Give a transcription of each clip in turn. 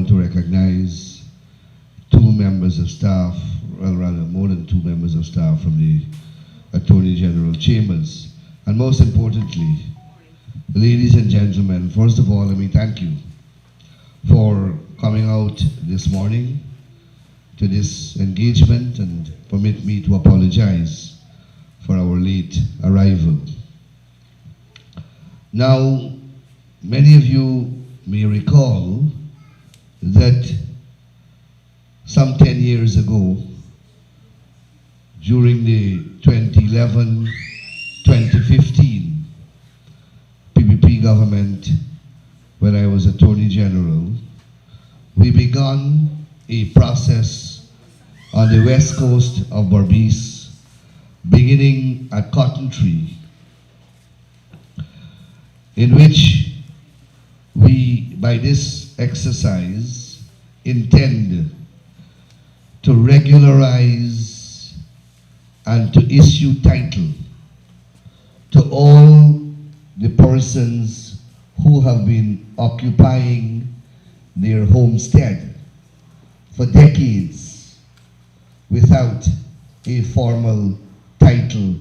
want to recognize two members of staff, well, rather more than two members of staff from the Attorney General Chambers. And most importantly, ladies and gentlemen, first of all, let me thank you for coming out this morning to this engagement, and permit me to apologize for our late arrival. Now, many of you may recall that some 10 years ago, during the 2011-2015 PPP government, when I was Attorney General, we began a process on the west coast of Berbice, beginning at Cotton Tree, in which we, by this exercise, intend to regularize and to issue title to all the persons who have been occupying their homestead for decades without a formal title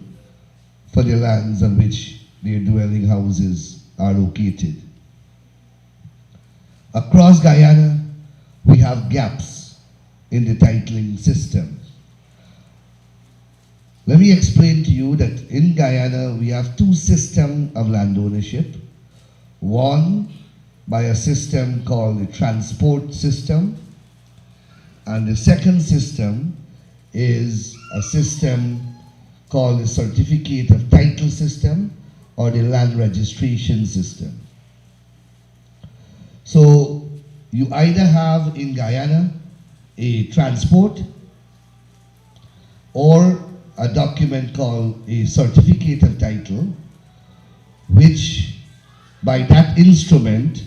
for the lands on which their dwelling houses are located. Across Guyana, we have gaps in the titling system. Let me explain to you that in Guyana, we have two systems of land ownership. One, by a system called the transport system, and the second system is a system called the certificate of title system, or the land registration system. So you either have in Guyana a transport or a document called a certificate of title, which by that instrument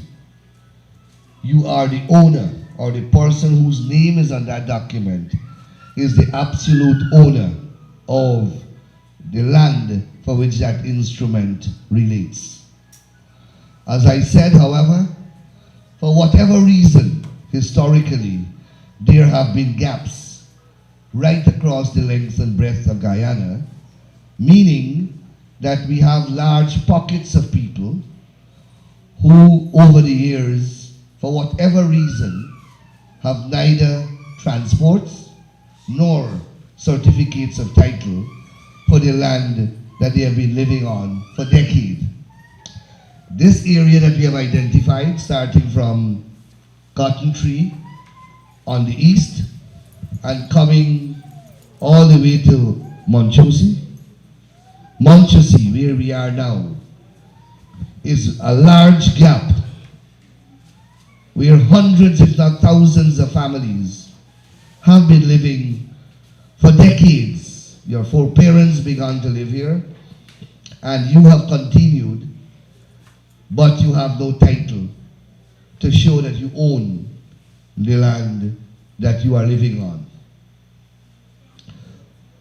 you are the owner, or the person whose name is on that document is the absolute owner of the land for which that instrument relates. As I said, however, for whatever reason, historically, there have been gaps right across the length and breadth of Guyana, meaning that we have large pockets of people who, over the years, for whatever reason, have neither transports nor certificates of title for the land that they have been living on for decades. This area that we have identified, starting from Cotton Tree on the east and coming all the way to Montchusy, where we are now, is a large gap where hundreds, if not thousands, of families have been living for decades. Your foreparents began to live here, and you have continued, but you have no title to show that you own the land that you are living on.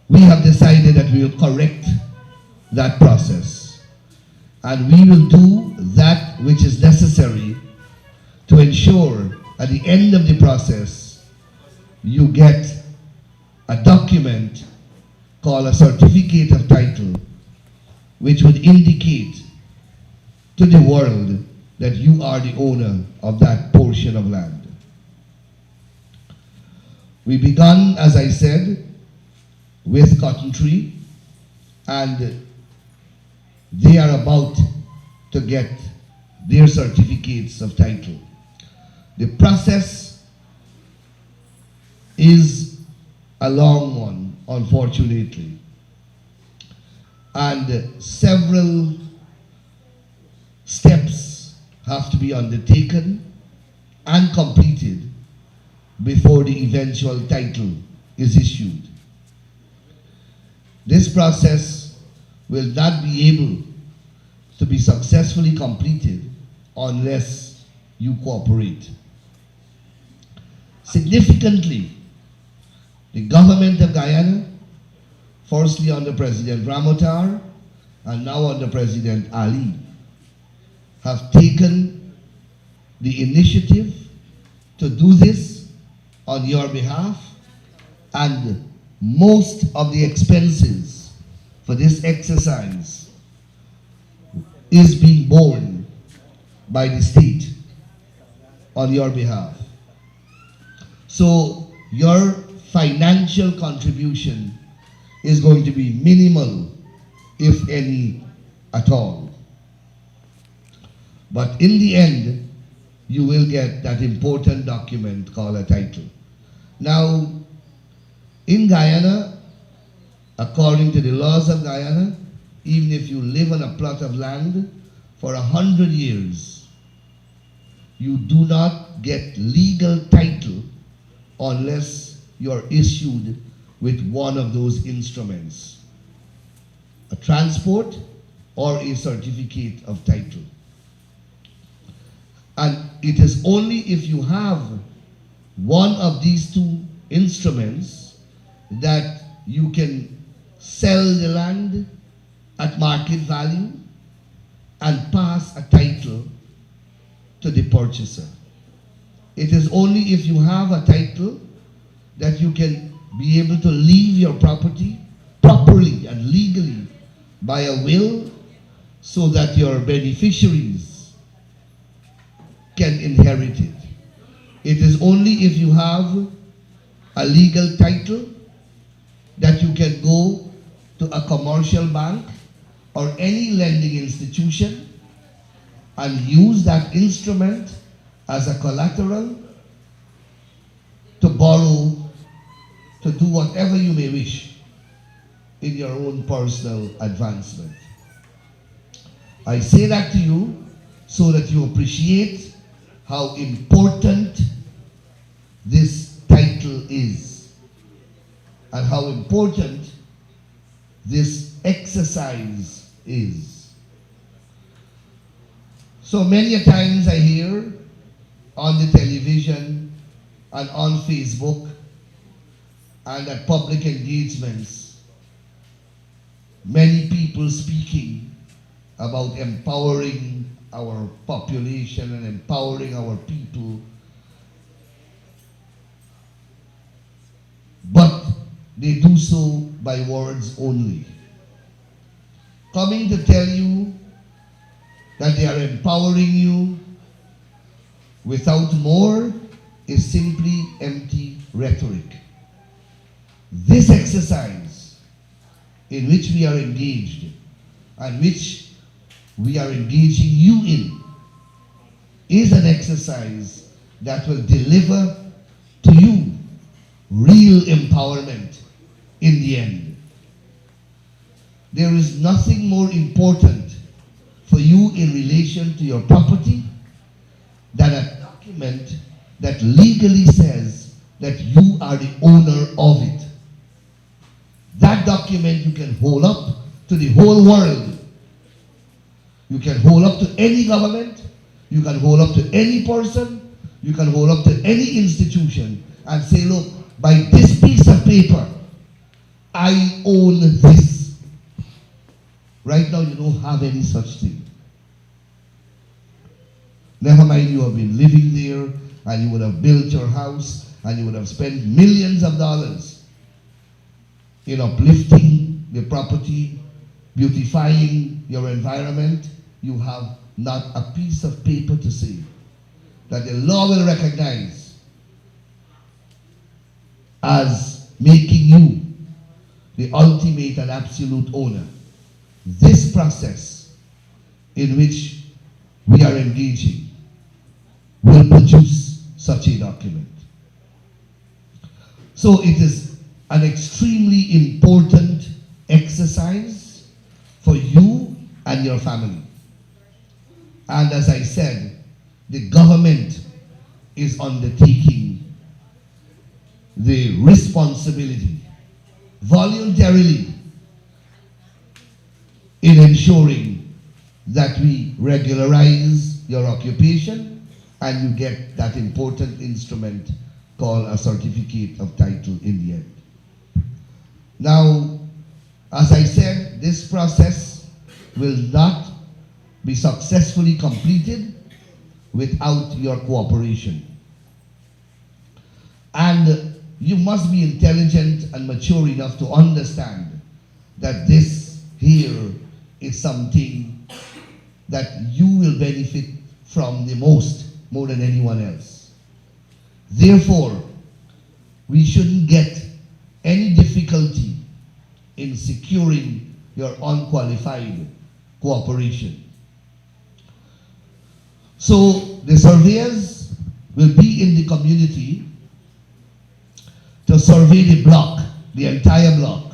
We have decided that we will correct that process, and we will do that which is necessary to ensure at the end of the process you get a document called a certificate of title, which would indicate to the world that you are the owner of that portion of land. We began, as I said, with Cotton Tree, and they are about to get their certificates of title. The process is a long one, unfortunately, and several steps have to be undertaken and completed before the eventual title is issued. This process will not be able to be successfully completed unless you cooperate. Significantly, the government of Guyana, firstly under President Ramotar and now under President Ali, have taken the initiative to do this on your behalf, and most of the expenses for this exercise is being borne by the state on your behalf. So your financial contribution is going to be minimal, if any at all. But in the end, you will get that important document called a title. Now, in Guyana, according to the laws of Guyana, even if you live on a plot of land for 100 years, you do not get legal title unless you're issued with one of those instruments, a transport or a certificate of title. And it is only if you have one of these two instruments that you can sell the land at market value and pass a title to the purchaser. It is only if you have a title that you can be able to leave your property properly and legally by a will, so that your beneficiaries can inherit it. It is only if you have a legal title that you can go to a commercial bank or any lending institution and use that instrument as a collateral to borrow, to do whatever you may wish in your own personal advancement. I say that to you so that you appreciate how important this title is and how important this exercise is. So many a times I hear on the television and on Facebook and at public engagements, many people speaking about empowering our population and empowering our people. But they do so by words only. Coming to tell you that they are empowering you without more is simply empty rhetoric. This exercise in which we are engaged and which we are engaging you in is an exercise that will deliver to you real empowerment in the end. There is nothing more important for you in relation to your property than a document that legally says that you are the owner of it. That document you can hold up to the whole world. You can hold up to any government, you can hold up to any person, you can hold up to any institution and say, look, by this piece of paper, I own this. Right now you don't have any such thing. Never mind, you have been living there and you would have built your house and you would have spent millions of dollars in uplifting the property, beautifying your environment. You have not a piece of paper to say that the law will recognize as making you the ultimate and absolute owner. This process in which we are engaging will produce such a document. So it is an extremely important exercise for you and your family. And as I said, the government is undertaking the responsibility voluntarily in ensuring that we regularize your occupation and you get that important instrument called a certificate of title in the end. Now, as I said, this process will not be successfully completed without your cooperation. And you must be intelligent and mature enough to understand that this here is something that you will benefit from the most, more than anyone else. Therefore, we shouldn't get any difficulty in securing your unqualified cooperation. So the surveyors will be in the community to survey the block, the entire block.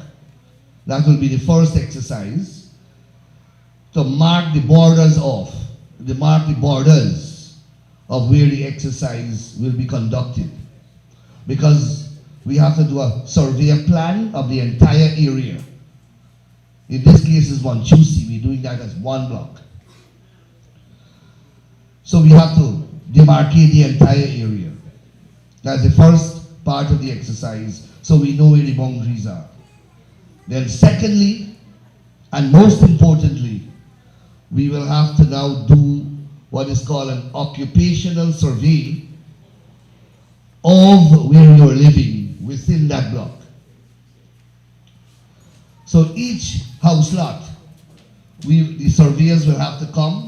That will be the first exercise, to mark the borders off, to mark the borders of where the exercise will be conducted. Because we have to do a survey plan of the entire area. In this case is Wanchusi, we're doing that as one block. So we have to demarcate the entire area. That's the first part of the exercise, so we know where the boundaries are. Then secondly, and most importantly, we will have to now do what is called an occupational survey of where you're living within that block. So each house lot, the surveyors will have to come,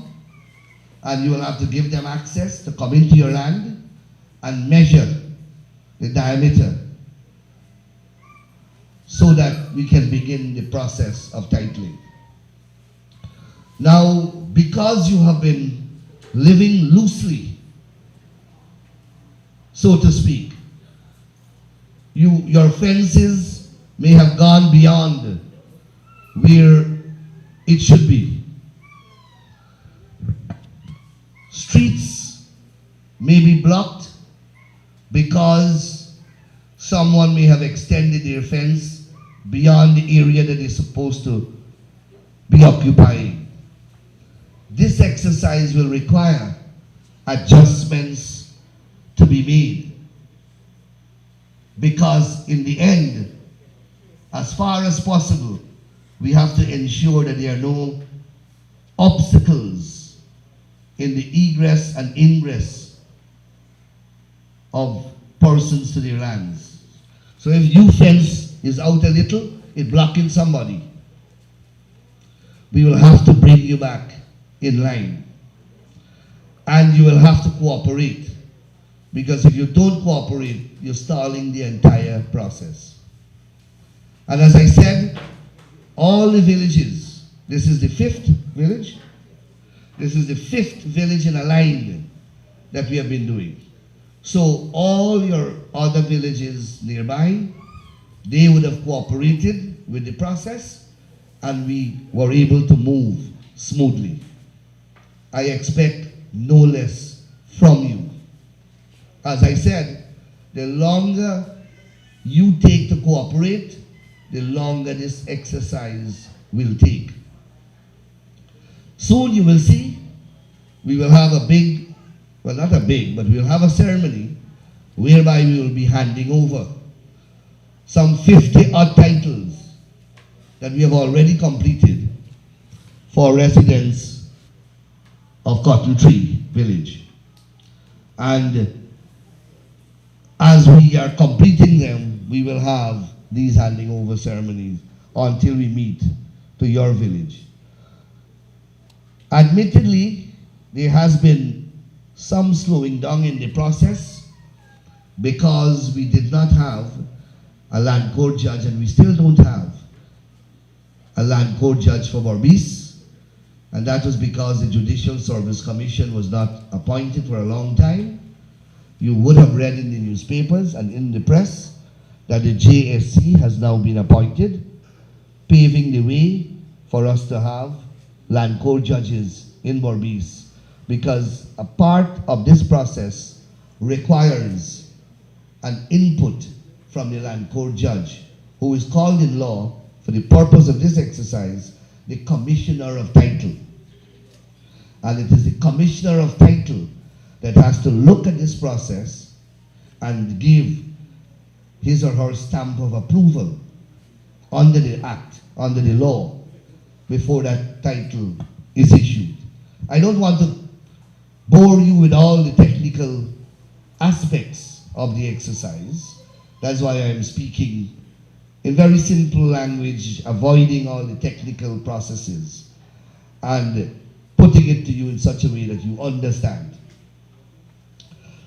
and you will have to give them access to come into your land and measure the diameter so that we can begin the process of titling. Now, because you have been living loosely, so to speak, your fences may have gone beyond where it should be. Streets may be blocked because someone may have extended their fence beyond the area that is supposed to be occupying. This exercise will require adjustments to be made, because in the end, as far as possible, we have to ensure that there are no obstacles in the egress and ingress of persons to their lands. So if your fence is out a little, it's blocking somebody, we will have to bring you back in line. And you will have to cooperate, because if you don't cooperate, you're stalling the entire process. And as I said, all the villages, this is the 5th village, this is the 5th village in a line that we have been doing. So all your other villages nearby, they would have cooperated with the process, and we were able to move smoothly. I expect no less from you. As I said, the longer you take to cooperate, the longer this exercise will take. Soon you will see, we will have a big, well not a big, but we'll have a ceremony whereby we will be handing over some 50 odd titles that we have already completed for residents of Cotton Tree Village. And as we are completing them, we will have these handing over ceremonies until we meet to your village. Admittedly, there has been some slowing down in the process because we did not have a land court judge, and we still don't have a land court judge for Berbice, and that was because the Judicial Service Commission was not appointed for a long time. You would have read in the newspapers and in the press that the JSC has now been appointed, paving the way for us to have land court judges in Berbice, because a part of this process requires an input from the land court judge, who is called in law, for the purpose of this exercise, the Commissioner of Title. And it is the Commissioner of Title that has to look at this process and give his or her stamp of approval under the act, under the law, before that title is issued. I don't want to bore you with all the technical aspects of the exercise. That's why I'm speaking in very simple language, avoiding all the technical processes and putting it to you in such a way that you understand.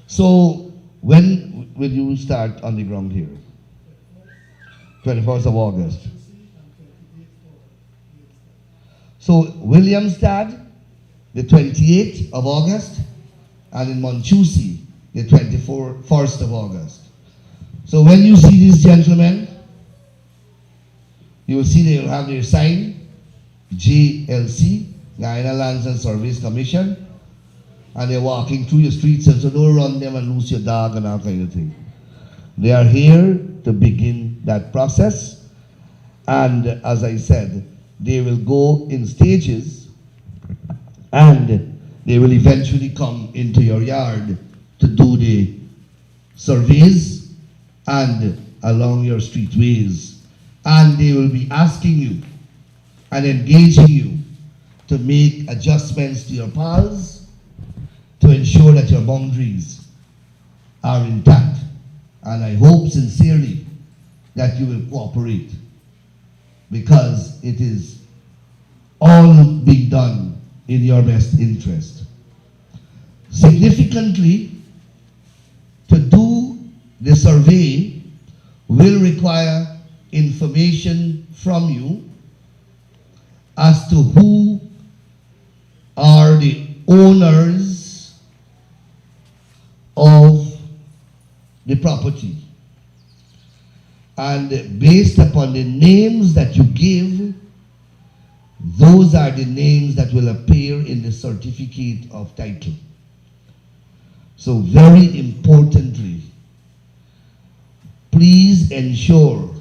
So, when will you start on the ground here? 21st of August. So, Williamstad, the 28th of August, and in Montjuicy, the 21st of August. So when you see these gentlemen, you will see they will have their sign, GLC, Guyana Lands and Surveys Commission, and they're walking through your streets, and so don't run them and lose your dog and all kind of thing. They are here to begin that process, and as I said, they will go in stages, and they will eventually come into your yard to do the surveys and along your streetways. And they will be asking you and engaging you to make adjustments to your piles to ensure that your boundaries are intact. And I hope sincerely that you will cooperate, because it is all being done in your best interest. Significantly, to do the survey will require information from you as to who are the owners of the property. And based upon the names that you give, those are the names that will appear in the certificate of title. So very importantly, please ensure,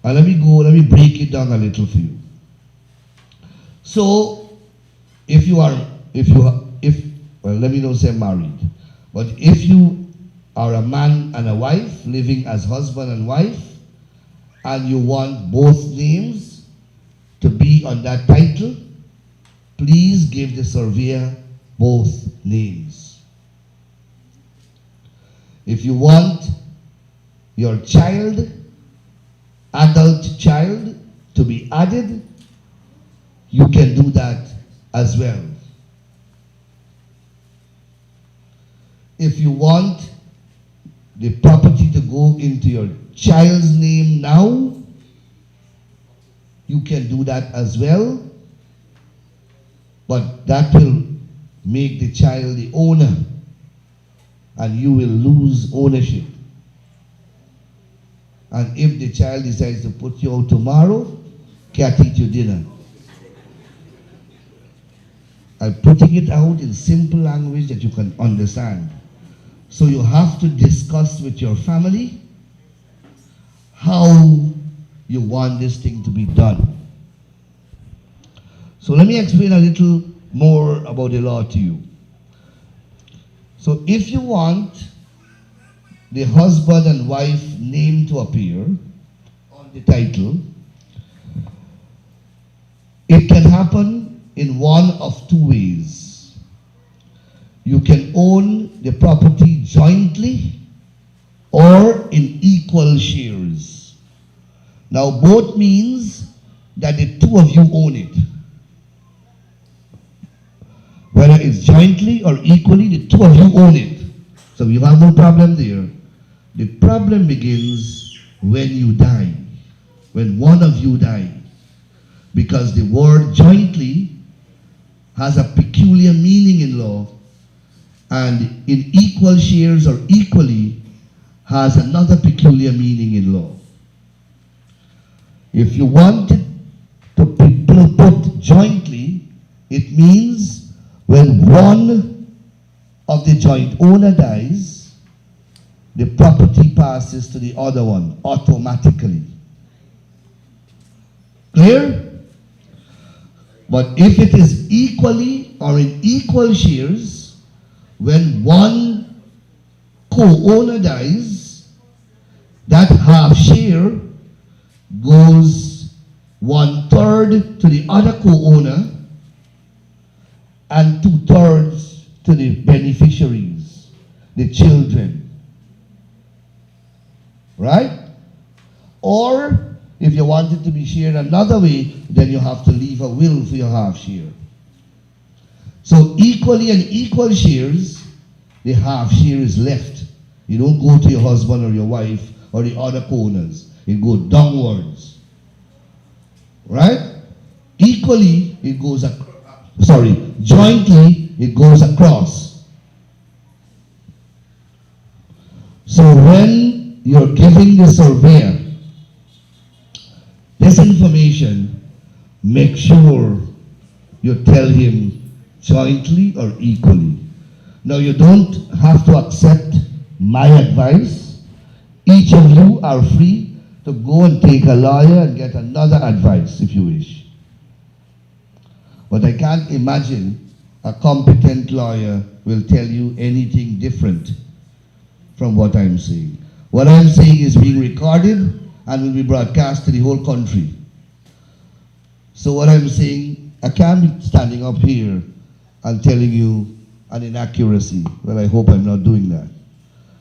and let me break it down a little for you. So if let me not say married, but if you are a man and a wife living as husband and wife, and you want both names to be on that title, please give the surveyor both names. If you want your child, adult child, to be added, you can do that as well. If you want the property to go into your child's name now, you can do that as well, but that will make the child the owner, and you will lose ownership. And if the child decides to put you out tomorrow, can't eat your dinner. I'm putting it out in simple language that you can understand. So you have to discuss with your family how you want this thing to be done. So let me explain a little more about the law to you. So if you want the husband and wife name to appear on the title, it can happen in one of two ways. You can own the property jointly or in equal shares. Now both means that the two of you own it. Whether it's jointly or equally, the two of you own it. So you have no problem there. The problem begins when you die, when one of you die, because the word jointly has a peculiar meaning in law, and in equal shares or equally has another peculiar meaning in law. If you want it to be put jointly, it means when one of the joint owner dies, the property passes to the other one automatically. Clear? But if it is equally or in equal shares, when one co-owner dies, that half share goes 1/3 to the other co-owner and 2/3 to the beneficiaries, the children. right? Or if you want it to be shared another way, then you have to leave a will for your half share. So equally and equal shares, the half share is left. You don't go to your husband or your wife or the other co-owners. It goes downwards. Right? Equally, it goes jointly, it goes across. So when you're giving the surveyor this information, make sure you tell him jointly or equally. Now you don't have to accept my advice. Each of you are free to go and take a lawyer and get another advice if you wish. But I can't imagine a competent lawyer will tell you anything different from what I'm saying. What I'm saying is being recorded and will be broadcast to the whole country. So what I'm saying, I can't be standing up here and telling you an inaccuracy. Well, I hope I'm not doing that.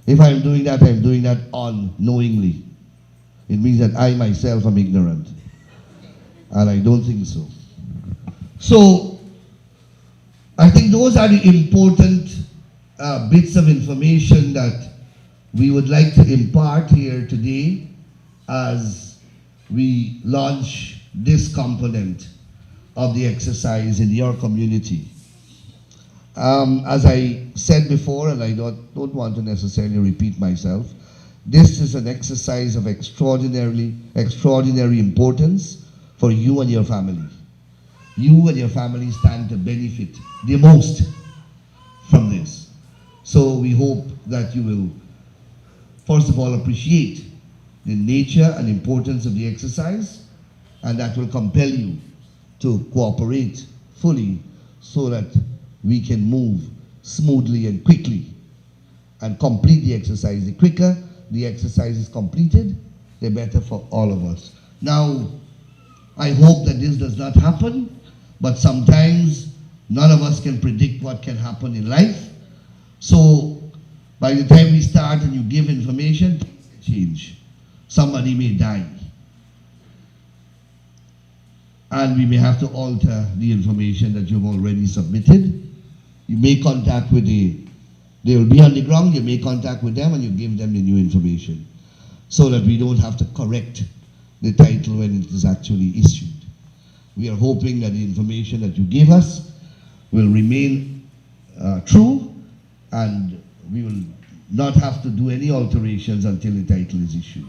If I'm doing that unknowingly. It means that I myself am ignorant. And I don't think so. So, I think those are the important bits of information that we would like to impart here today as we launch this component of the exercise in your community. As I said before, and I don't want to necessarily repeat myself, this is an exercise of extraordinary importance for you and your family. You and your family stand to benefit the most from this. So we hope that you will, first of all, appreciate the nature and importance of the exercise, and that will compel you to cooperate fully so that we can move smoothly and quickly and complete the exercise. The quicker the exercise is completed, the better for all of us. Now, I hope that this does not happen, but sometimes none of us can predict what can happen in life. So, by the time we start and you give information, things can change. Somebody may die. And we may have to alter the information that you've already submitted. You make contact with they will be on the ground, you make contact with them and you give them the new information so that we don't have to correct the title when it is actually issued. We are hoping that the information that you give us will remain true and we will not have to do any alterations until the title is issued.